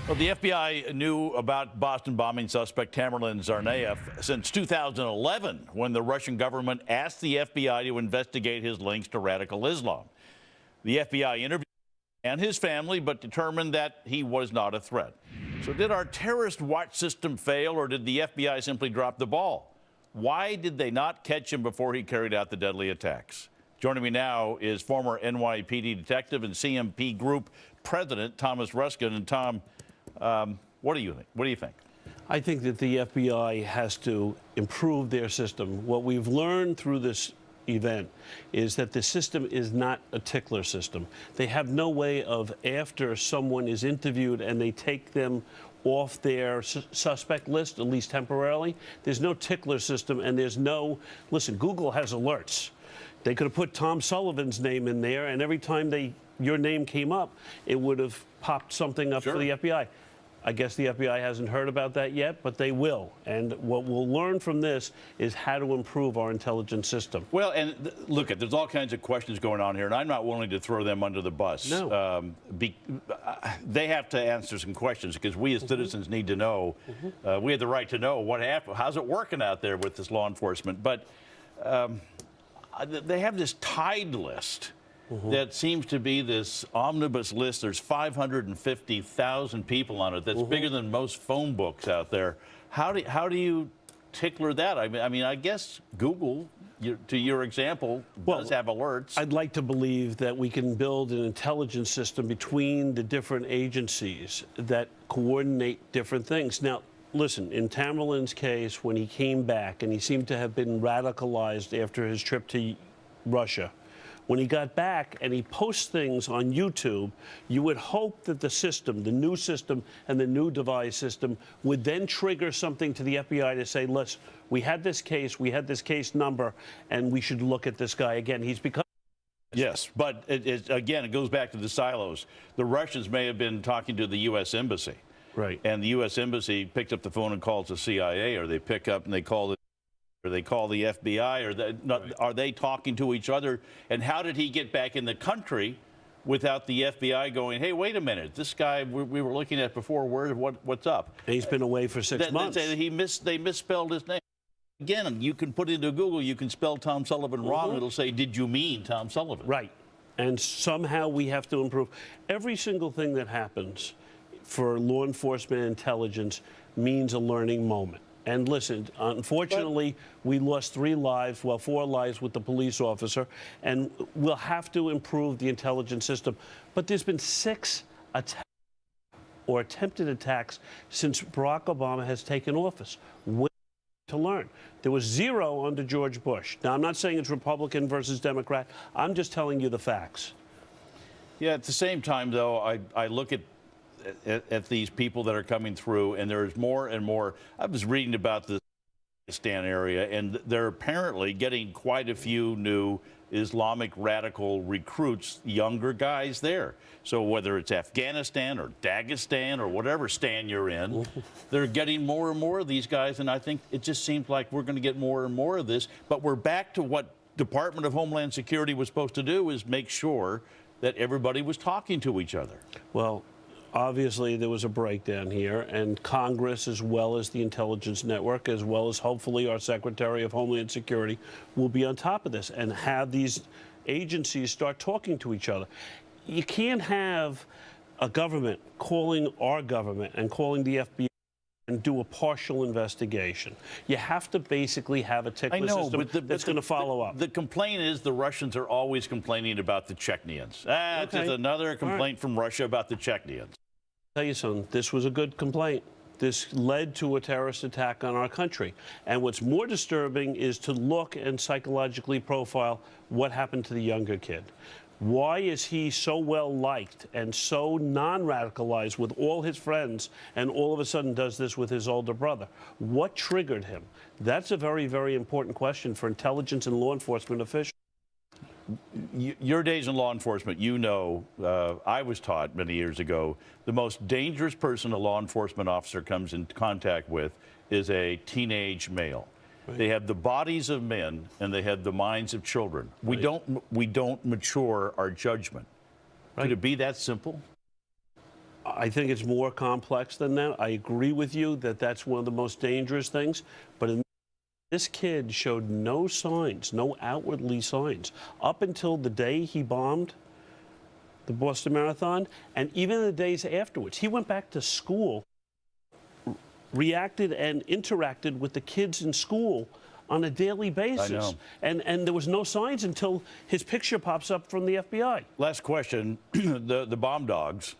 Well, the FBI knew about Boston bombing suspect Tamerlan Tsarnaev since 2011, when the Russian government asked the FBI to investigate his links to radical Islam. The FBI interviewed him and his family, but determined that he was not a threat. So did our terrorist watch system fail, or did the FBI simply drop the ball? Why did they not catch him before he carried out the deadly attacks? Joining me now is former NYPD detective and CMP Group president Thomas Ruskin. And Tom, what do you think? What do you think? I think that the FBI has to improve their system. What we've learned through this event is that the system is not a tickler system. They have no way of, after someone is interviewed and they take them off their suspect list, at least temporarily, there's no tickler system, and there's no, listen, Google has alerts. They could have put Tom Sullivan's name in there, and every time your name came up, it would have popped something up for the FBI. I guess the FBI hasn't heard about that yet, but they will. And what we'll learn from this is how to improve our intelligence system. Well, and look, there's all kinds of questions going on here, and I'm not willing to throw them under the bus. No. They have to answer some questions, because we as citizens need to know. We have the right to know what happened. How's it working out there with this law enforcement? But they have this Tide list. That seems to be this omnibus list. There's 550,000 people on it. That's bigger than most phone books out there. How do you tickler that? I mean, I guess Google, to your example, does have alerts. I'd like to believe that we can build an intelligence system between the different agencies that coordinate different things. Now, listen, in Tamerlan's case, when he came back, and he seemed to have been radicalized after his trip to Russia, when he got back and he posts things on YouTube, you would hope that the system, the new system and the new device system, would then trigger something to the FBI to say, listen, we had this case number, and we should look at this guy again. He's become... Yes, but again, it goes back to the silos. The Russians may have been talking to the U.S. Embassy. Right. And the U.S. Embassy picked up the phone and calls the CIA, or they pick up and they call the FBI, or are they talking to each other? And how did he get back in the country without the FBI going, hey, wait a minute, this guy we were looking at before, what's up? And he's been away for 6 months. They misspelled his name. Again, you can put into Google, you can spell Tom Sullivan wrong, it'll say, did you mean Tom Sullivan? Right. And somehow we have to improve. Every single thing that happens for law enforcement and intelligence means a learning moment. And listen, unfortunately, we lost 4 lives with the police officer, and we'll have to improve the intelligence system. But there's been 6 attacks or attempted attacks since Barack Obama has taken office. Way to learn. There was 0 under George Bush. Now, I'm not saying it's Republican versus Democrat. I'm just telling you the facts. Yeah, at the same time, though, I look at these people that are coming through, and there's more and more. I was reading about the Afghanistan area, and they're apparently getting quite a few new Islamic radical recruits, younger guys there. So whether it's Afghanistan or Dagestan or whatever stan you're in, they're getting more and more of these guys, and I think it just seems like we're going to get more and more of this. But we're back to what Department of Homeland Security was supposed to do, is make sure that everybody was talking to each other. Well, obviously, there was a breakdown here, and Congress, as well as the intelligence network, as well as hopefully our Secretary of Homeland Security, will be on top of this and have these agencies start talking to each other. You can't have a government calling our government and calling the FBI and do a partial investigation. You have to basically have a tickler system that's going to follow up. The complaint is the Russians are always complaining about the Chechens. It's just another complaint from Russia about the Chechens. I'll tell you something, this was a good complaint. This led to a terrorist attack on our country. And what's more disturbing is to look and psychologically profile what happened to the younger kid. Why is he so well liked and so non-radicalized with all his friends, and all of a sudden does this with his older brother? What triggered him? That's a very, very important question for intelligence and law enforcement officials. Your days in law enforcement, you know, I was taught many years ago, the most dangerous person a law enforcement officer comes in contact with is a teenage male. Right. They have the bodies of men and they have the minds of children. Right. We don't mature our judgment. Right. Could it be that simple? I think it's more complex than that. I agree with you that that's one of the most dangerous things. But this kid showed no signs, no outwardly signs, up until the day he bombed the Boston Marathon, and even the days afterwards. He went back to school, reacted and interacted with the kids in school on a daily basis. I know. And there was no signs until his picture pops up from the FBI. Last question. The bomb dogs,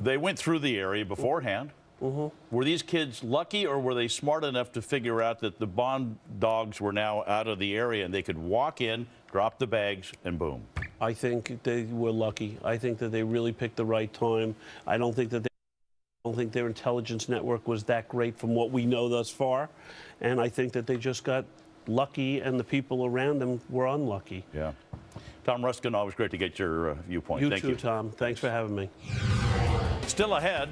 they went through the area beforehand. Were these kids lucky, or were they smart enough to figure out that the bomb dogs were now out of the area and they could walk in, drop the bags, and boom? I think they were lucky. I think that they really picked the right time. I don't think their intelligence network was that great from what we know thus far. And I think that they just got lucky, and the people around them were unlucky. Yeah. Tom Ruskin, always great to get your viewpoint. You Thank too, Tom. Thanks for having me. Still ahead,